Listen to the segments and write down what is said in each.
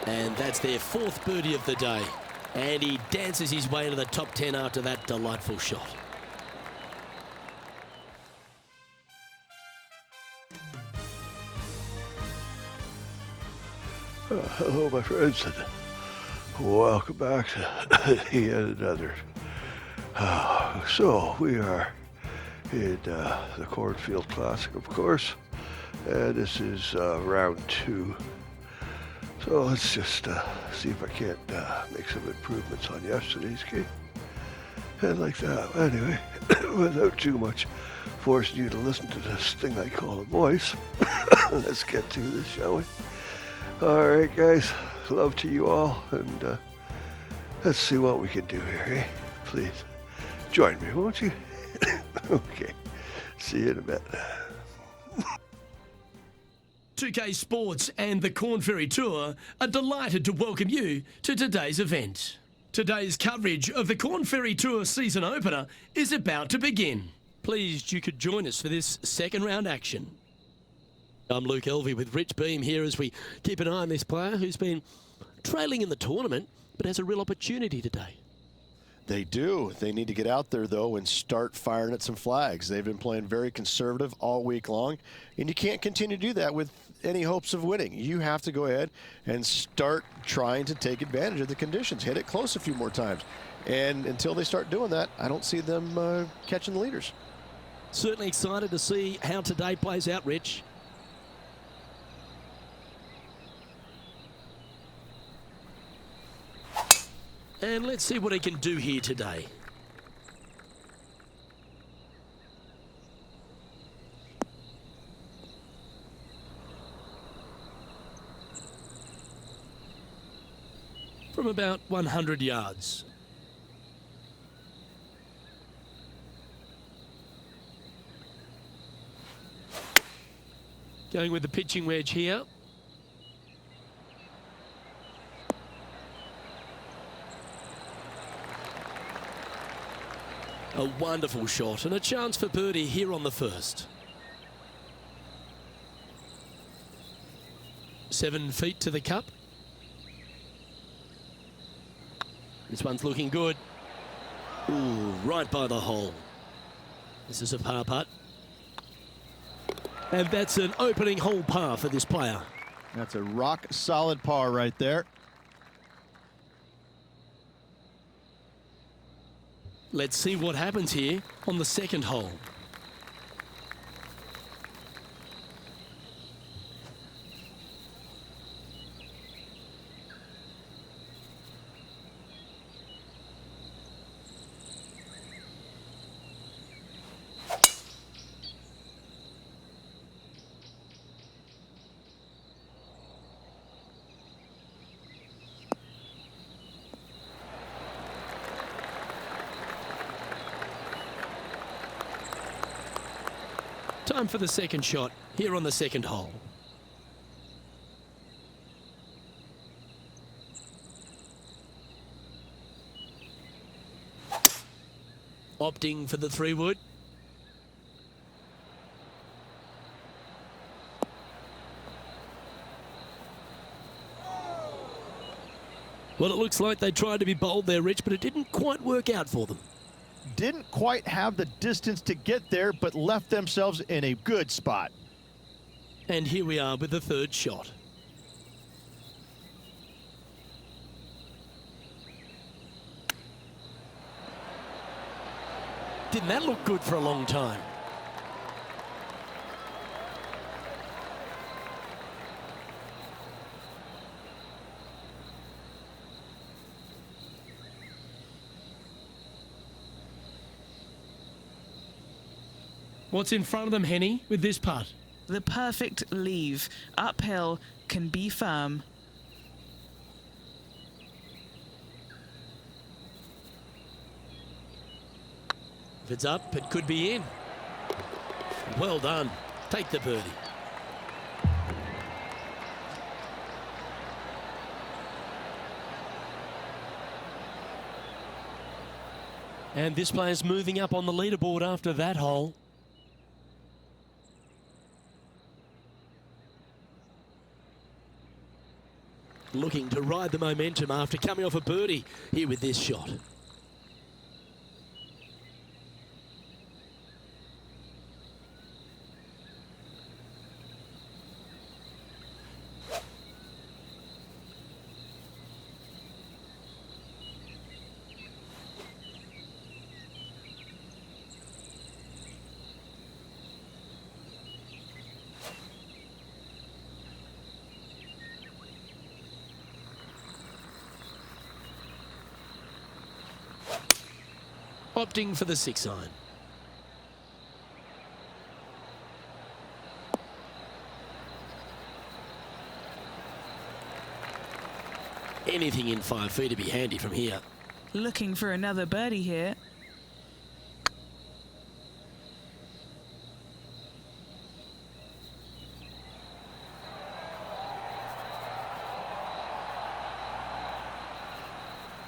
And that's their fourth birdie of the day. And he dances his way into the top 10 after that delightful shot. Hello, my friends, and welcome back to yet another. So we are in the Cornfield Classic, of course, and this is round 2. So let's just see if I can't make some improvements on yesterday's game. And like that, anyway, without too much forcing you to listen to this thing I call a voice, let's get to this, shall we? All right, guys, love to you all, and let's see what we can do here, eh? Please join me, won't you? Okay, see you in a bit. 2K Sports and the Corn Ferry Tour are delighted to welcome you to today's event. Today's coverage of the Corn Ferry Tour season opener is about to begin. Pleased you could join us for this second round action. I'm Luke Elvey with Rich Beam here as we keep an eye on this player who's been trailing in the tournament but has a real opportunity today. They do. They need to get out there, though, and start firing at some flags. They've been playing very conservative all week long, and you can't continue to do that with any hopes of winning. You have to go ahead and start trying to take advantage of the conditions. Hit it close a few more times. And until they start doing that, I don't see them catching the leaders. Certainly excited to see how today plays out, Rich. And let's see what he can do here today. From about 100 yards. Going with the pitching wedge here. A wonderful shot and a chance for birdie here on the first. 7 feet to the cup. This one's looking good. Ooh, right by the hole. This is a par putt. And that's an opening hole par for this player. That's a rock solid par right there. Let's see what happens here on the second hole. Time for the second shot here on the second hole. Opting for the 3-wood. Well, it looks like they tried to be bold there, Rich, but it didn't quite work out for them. Didn't quite have the distance to get there, but left themselves in a good spot. And here we are with the third shot. Didn't that look good for a long time? What's in front of them, Henny, with this putt? The perfect leave. Uphill, can be firm. If it's up, it could be in. Well done. Take the birdie. And this player's moving up on the leaderboard after that hole. looking to ride the momentum after coming off a birdie here with this shot. Opting for the 6-iron. Anything in 5 feet to be handy from here. Looking for another birdie here.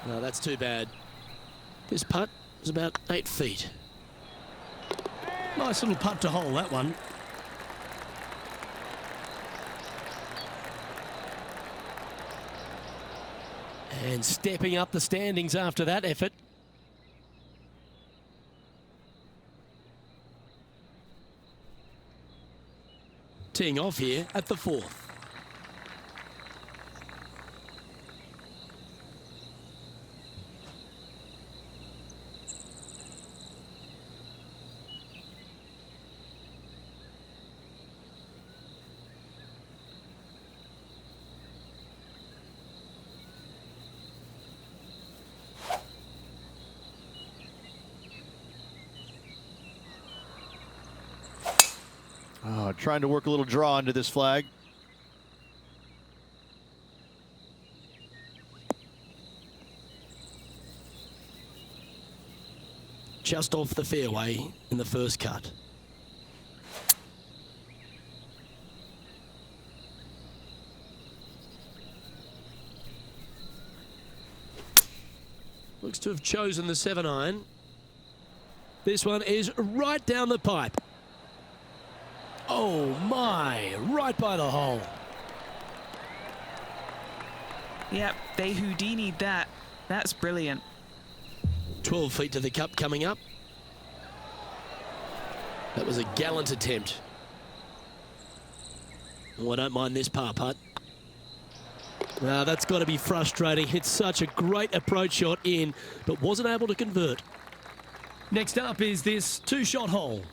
No, that's too bad. This putt is about 8 feet. Nice little putt to hole, that one. And stepping up the standings after that effort. Teeing off here at the 4th. Oh, trying to work a little draw into this flag. Just off the fairway in the first cut. Looks to have chosen the 7-iron. This one is right down the pipe. Oh my, right by the hole. Yep, they Houdini'd that. That's brilliant. 12 feet to the cup coming up. That was a gallant attempt. Oh, I don't mind this par putt. Now that's got to be frustrating. It's such a great approach shot in, but wasn't able to convert. Next up is this 2-shot hole.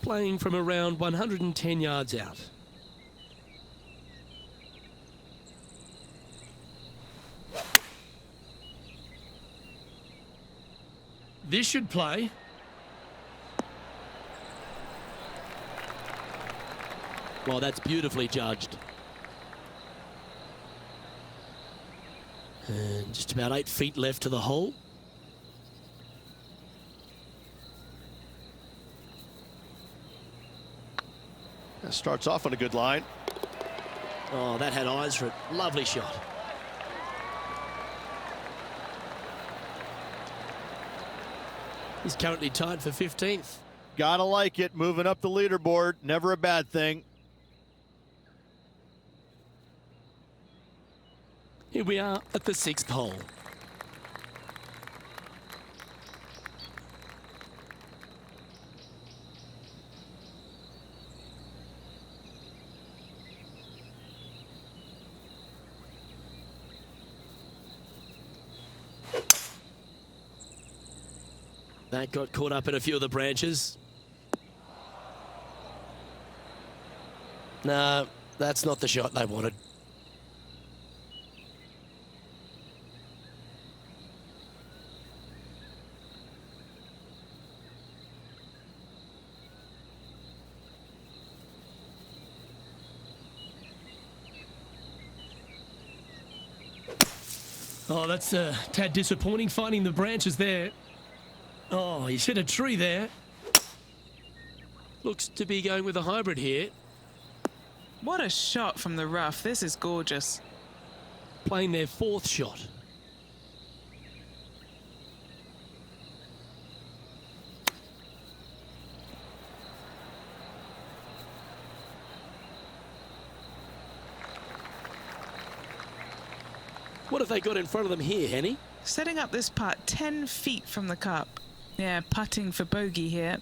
Playing from around 110 yards out. This should play. Well, that's beautifully judged. And just about 8 feet left to the hole. That starts off on a good line. Oh, that had eyes for it. Lovely shot. He's currently tied for 15th. Gotta like it, moving up the leaderboard, never a bad thing. Here we are at the 6th hole. That got caught up in a few of the branches. No, that's not the shot they wanted. Oh, that's a tad disappointing, finding the branches there. Oh, he's hit a tree there. Looks to be going with a hybrid here. What a shot from the rough. This is gorgeous. Playing their fourth shot. What have they got in front of them here, Henny? Setting up this putt 10 feet from the cup. Yeah, putting for bogey here.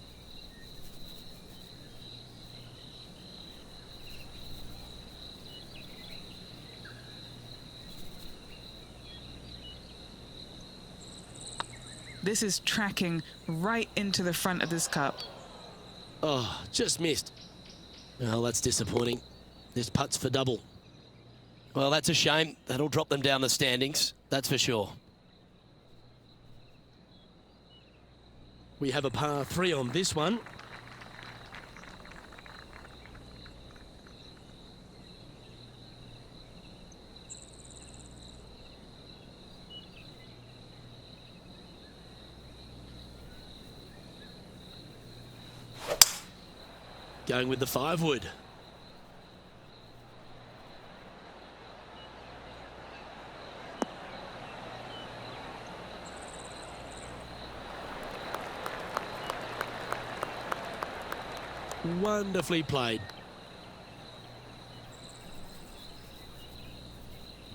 This is tracking right into the front of this cup. Oh, just missed. Well, that's disappointing. This putt's for double. Well, that's a shame. That'll drop them down the standings, that's for sure. We have a par 3 on this one. Going with the 5-wood. Wonderfully played.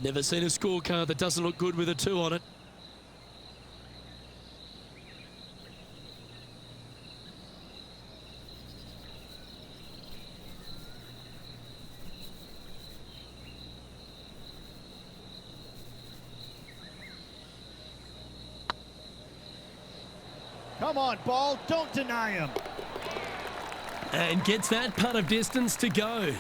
Never seen a scorecard that doesn't look good with a 2 on it. Come on, ball. Don't deny him. And gets that putt of distance to go.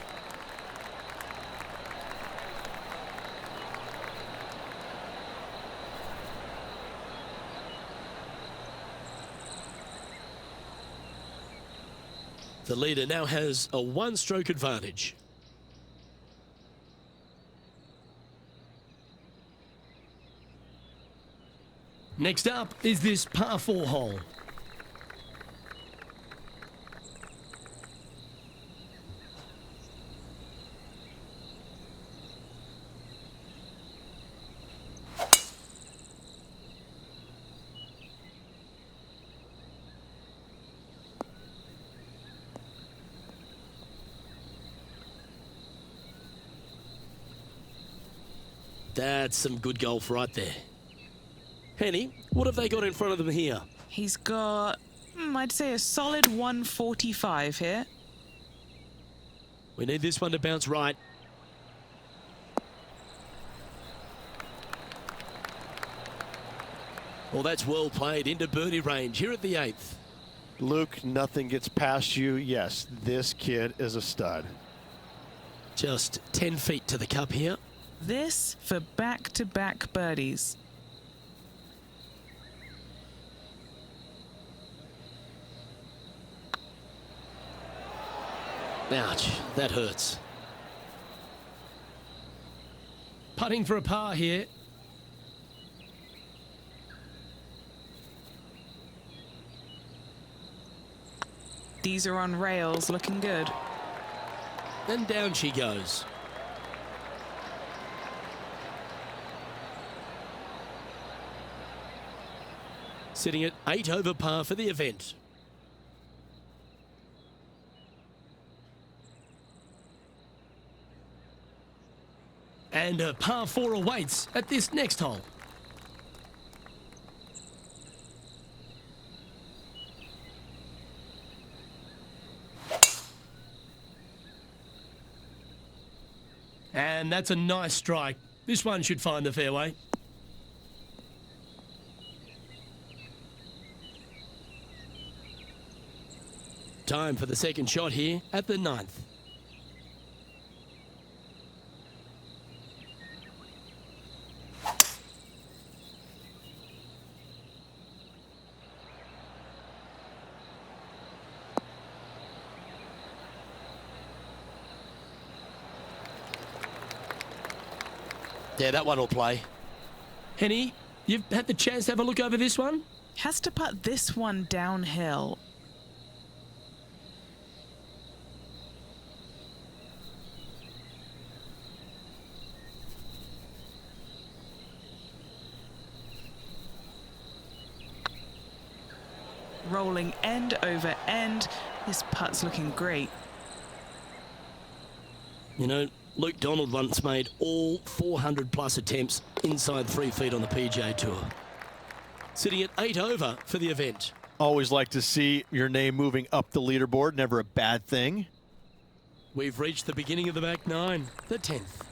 The leader now has a 1-stroke advantage. Next up is this par 4 hole. That's some good golf right there. Henny, what have they got in front of them here? He's got, I'd say a solid 145 here. We need this one to bounce right. Well, that's well played into birdie range here at the 8th. Luke, nothing gets past you. Yes, this kid is a stud. Just 10 feet to the cup here. This for back-to-back birdies. Ouch, that hurts. Putting for a par here. These are on rails, looking good. And down she goes. Sitting at 8 over par for the event. And a par 4 awaits at this next hole. And that's a nice strike. This one should find the fairway. Time for the second shot here at the 9th. Yeah, that one will play. Henny, you've had the chance to have a look over this one? Has to putt this one downhill. Rolling end over end. This putt's looking great. You know, Luke Donald once made all 400 plus attempts inside 3 feet on the PGA Tour. Sitting at 8 over for the event. Always like to see your name moving up the leaderboard. Never a bad thing. We've reached the beginning of the back nine, the 10th.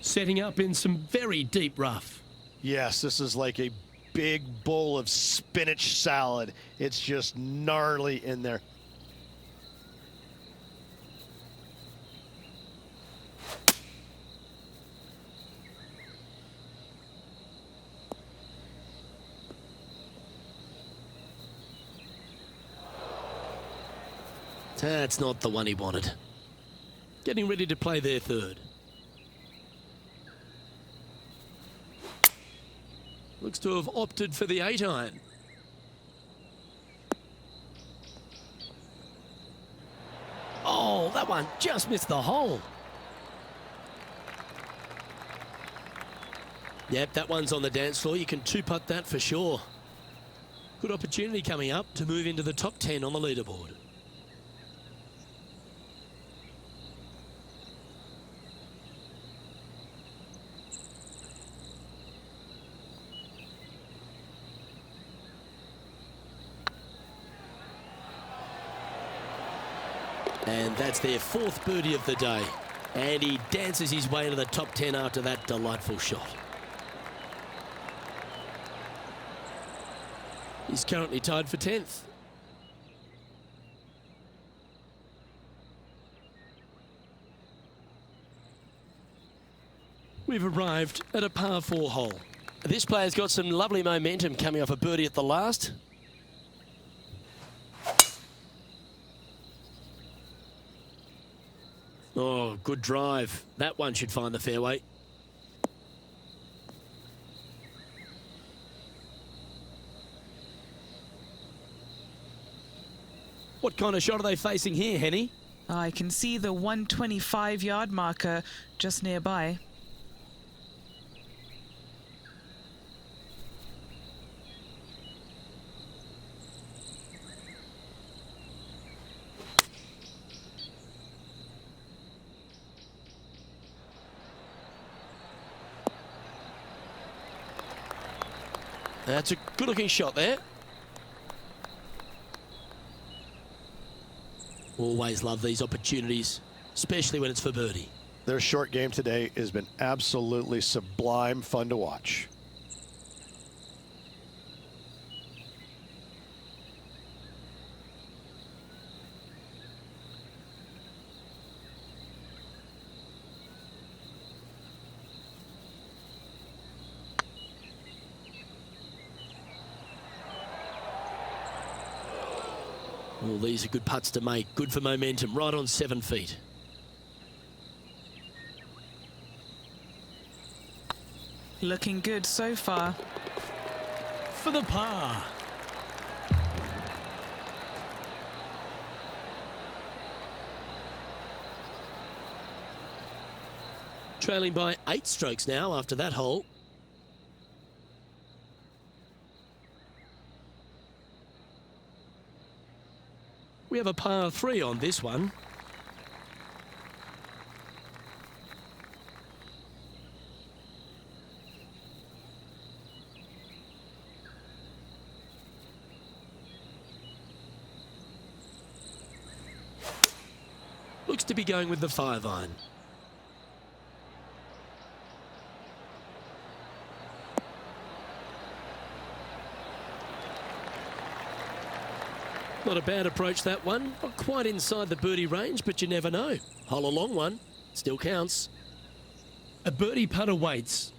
Setting up in some very deep rough. Yes, this is like a big bowl of spinach salad. It's just gnarly in there. That's not the one he wanted. Getting ready to play their third. Looks to have opted for the 8-iron. Oh, that one just missed the hole. Yep, that one's on the dance floor. You can two-putt that for sure. Good opportunity coming up to move into the top 10 on the leaderboard. And that's their 4th birdie of the day. And he dances his way into the top 10 after that delightful shot. He's currently tied for 10th. We've arrived at a par 4 hole. This player's got some lovely momentum coming off a birdie at the last. Oh, good drive. That one should find the fairway. What kind of shot are they facing here, Henny? I can see the 125-yard marker just nearby. That's a good-looking shot there. Always love these opportunities, especially when it's for birdie. Their short game today has been absolutely sublime fun to watch. All these are good putts to make. Good for momentum. Right on 7 feet. Looking good so far. For the par. Trailing by 8 strokes now after that hole. We have a par 3 on this one. Looks to be going with the 5-iron. Not a bad approach, that one. Not quite inside the birdie range, but you never know. Hole a long one. Still counts. A birdie putt awaits.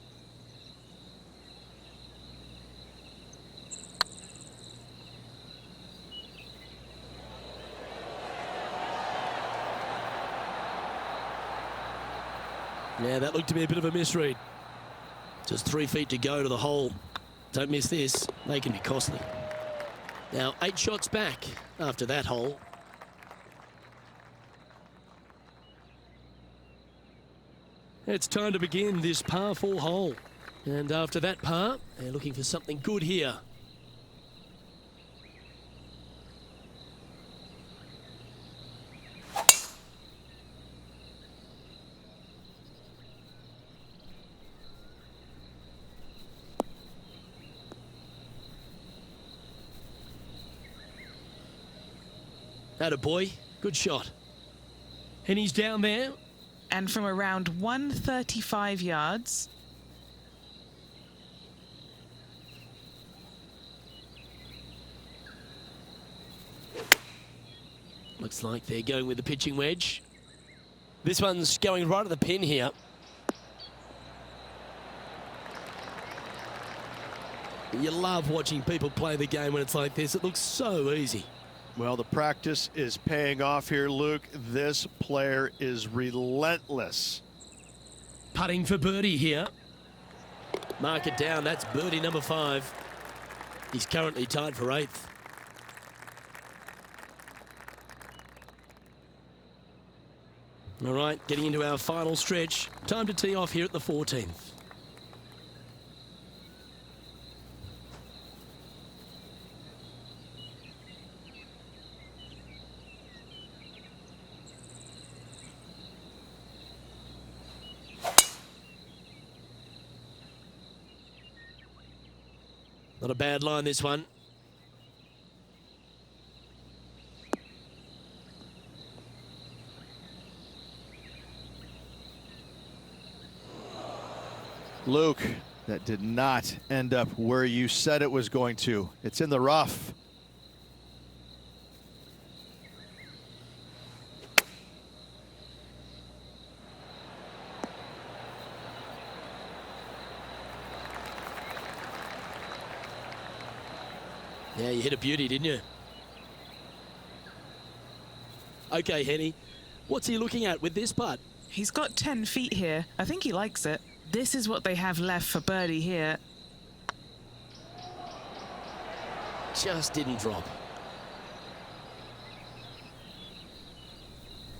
Yeah, that looked to be a bit of a misread. Just 3 feet to go to the hole. Don't miss this. They can be costly. Now 8 shots back after that hole. It's time to begin this par 4 hole. And after that par, they're looking for something good here. Attaboy, good shot. And he's down there. And from around 135 yards. Looks like they're going with the pitching wedge. This one's going right at the pin here. You love watching people play the game when it's like this. It looks so easy. Well, the practice is paying off here, Luke. This player is relentless. Putting for birdie here. Mark it down. That's birdie number 5. He's currently tied for 8th. All right, getting into our final stretch. Time to tee off here at the 14th. Not a bad line, this one. Luke, that did not end up where you said it was going to. It's in the rough. Yeah, you hit a beauty, didn't you? Okay, Henny, what's he looking at with this putt? He's got 10 feet here. I think he likes it. This is what they have left for birdie here. Just didn't drop.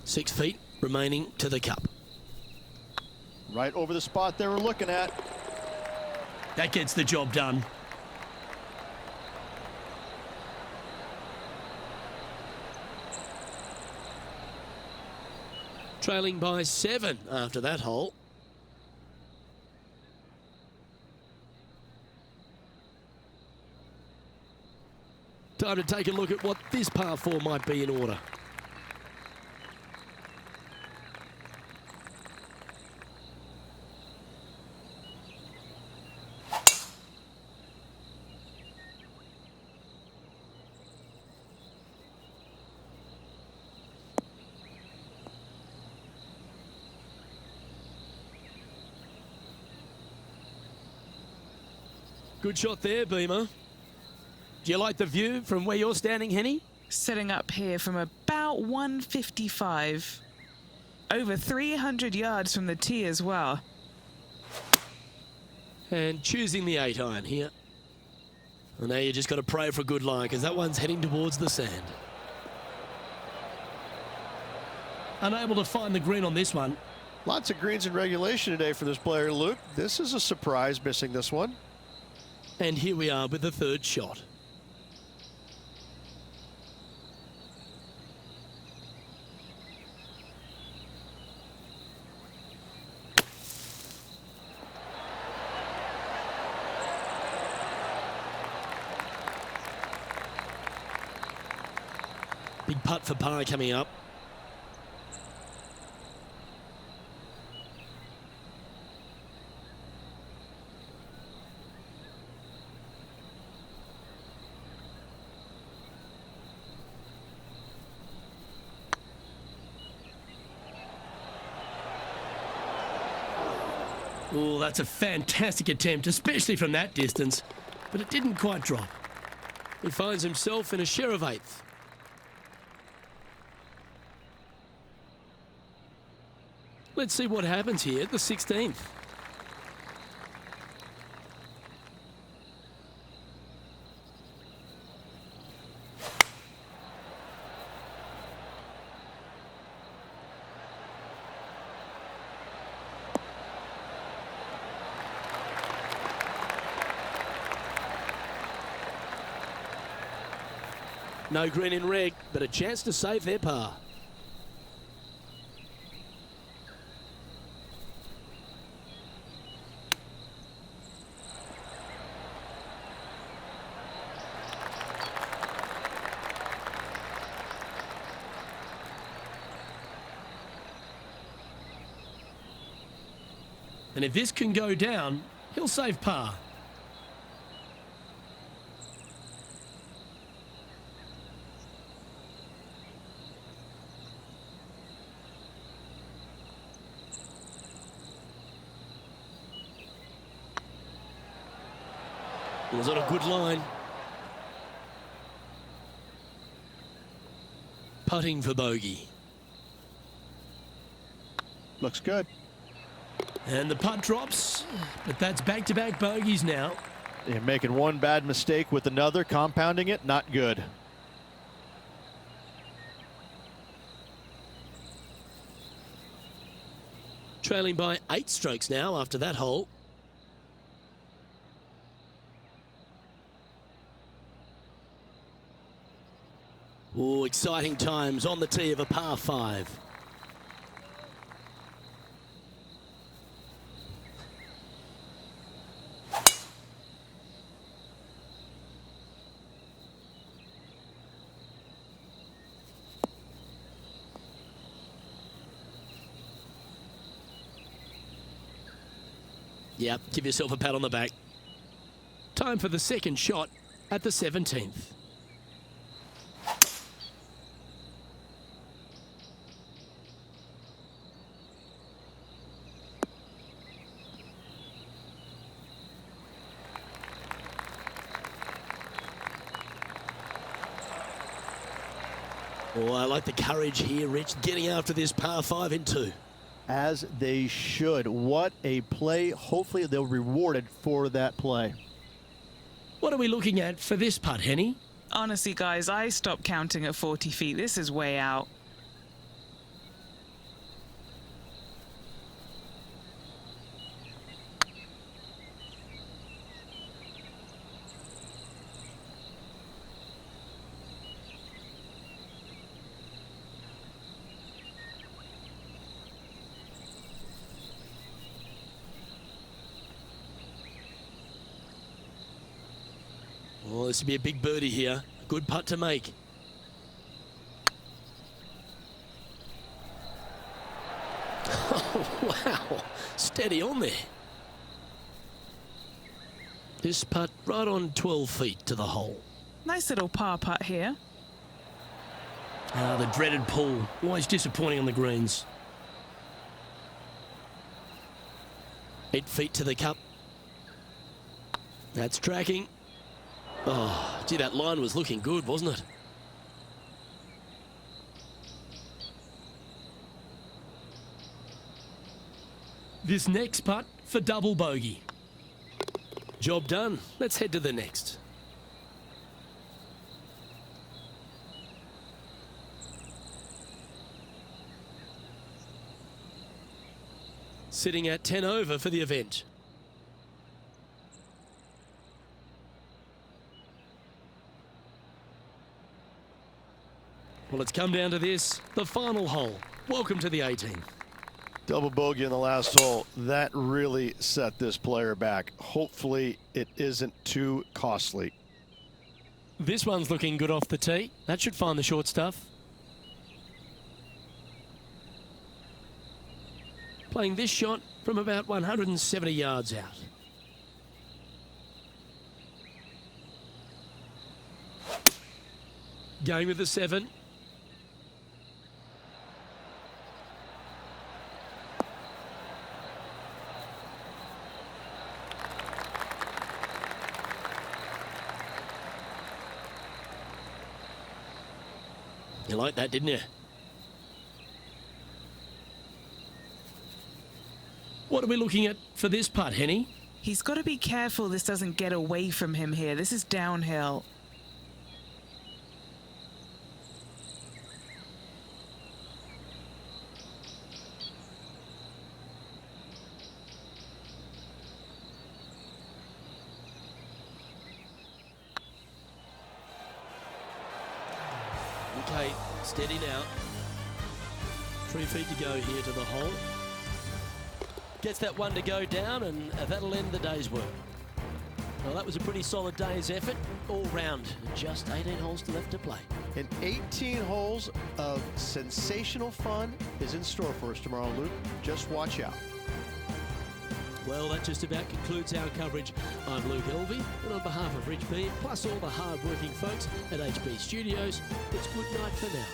6 feet remaining to the cup. Right over the spot they were looking at. That gets the job done. Trailing by 7 after that hole. Time to take a look at what this par 4 might be in order. Good shot there, Beamer. Do you like the view from where you're standing, Henny? Sitting up here from about 155. Over 300 yards from the tee as well. And choosing the 8-iron here. And now you just got to pray for a good lie, because that one's heading towards the sand. Unable to find the green on this one. Lots of greens in regulation today for this player, Luke. This is a surprise, missing this one. And here we are with the 3rd shot. Big putt for par coming up. Oh, that's a fantastic attempt, especially from that distance, but it didn't quite drop. He finds himself in a share of 8th. Let's see what happens here at the 16th. No green in red, but a chance to save their par. And if this can go down, he'll save par. It was on a good line. Putting for bogey. Looks good. And the putt drops, but that's back-to-back bogeys now. You're making one bad mistake with another, compounding it, not good. Trailing by 8 strokes now after that hole. Oh, exciting times on the tee of a par 5. Yep, give yourself a pat on the back. Time for the second shot at the 17th. Oh, I like the courage here, Rich, getting after this par 5 in 2. As they should. What a play. Hopefully they'll be rewarded for that play. What are we looking at for this putt, Henny? Honestly, guys, I stopped counting at 40 feet. This is way out. Oh, this would be a big birdie here. A good putt to make. Oh, wow. Steady on there. This putt right on 12 feet to the hole. Nice little par putt here. Ah, the dreaded pull. Always disappointing on the greens. 8 feet to the cup. That's tracking. Oh, gee, that line was looking good, wasn't it? This next putt for double bogey. Job done. Let's head to the next. Sitting at 10 over for the event. Well, it's come down to this, the final hole. Welcome to the 18th. Double bogey in the last hole. That really set this player back. Hopefully it isn't too costly. This one's looking good off the tee. That should find the short stuff. Playing this shot from about 170 yards out. Going with the 7. You liked that, didn't you? What are we looking at for this putt, Henny? He's got to be careful this doesn't get away from him here. This is downhill. Okay, steady now. 3 feet to go here to the hole. Gets that one to go down, and that'll end the day's work. Well, that was a pretty solid day's effort all round. Just 18 holes left to play. And 18 holes of sensational fun is in store for us tomorrow, Luke. Just watch out. Well, that just about concludes our coverage. I'm Luke Elvey, and on behalf of Rich Bean, plus all the hard-working folks at HB Studios, it's good night for now.